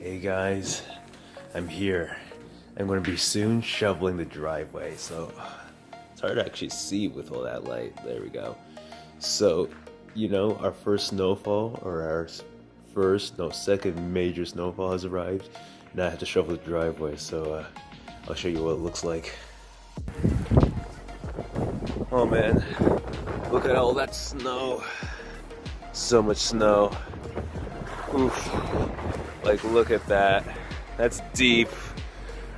Hey guys, I'm here. I'm going to be soon shoveling the driveway, so it's hard to actually see with all that light. There we go. So, our first snowfall, or our second major snowfall has arrived, and I have to shovel the driveway, so I'll show you what it looks like. Oh man, look at all that snow. So much snow. Oof. Like, look at that. That's deep.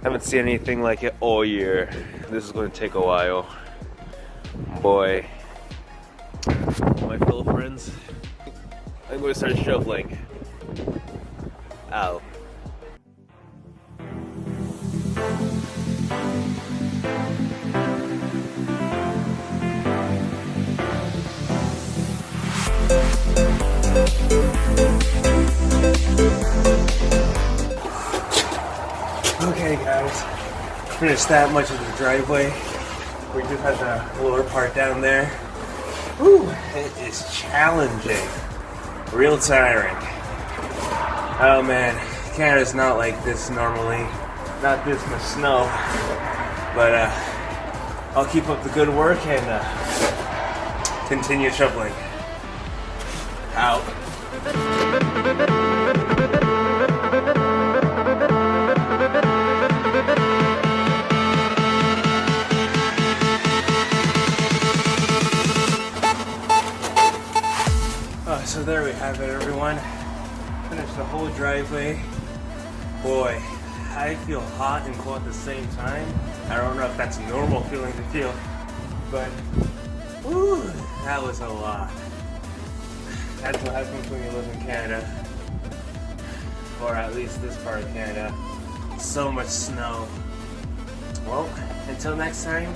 I haven't seen anything like it all year. This is going to take a while. Boy. My fellow friends, I'm going to start shoveling. Ow. Okay guys, finished that much of the driveway. We just had the lower part down there. Whew, it is challenging. Real tiring. Oh man, Canada's not like this normally. Not this much snow. But I'll keep up the good work and continue shoveling. Out. So there we have it, everyone. Finished the whole driveway. Boy, I feel hot and cold at the same time. I don't know if that's a normal feeling to feel, but whew, that was a lot. That's what happens when you live in Canada, or at least this part of Canada. So much snow. Well, until next time.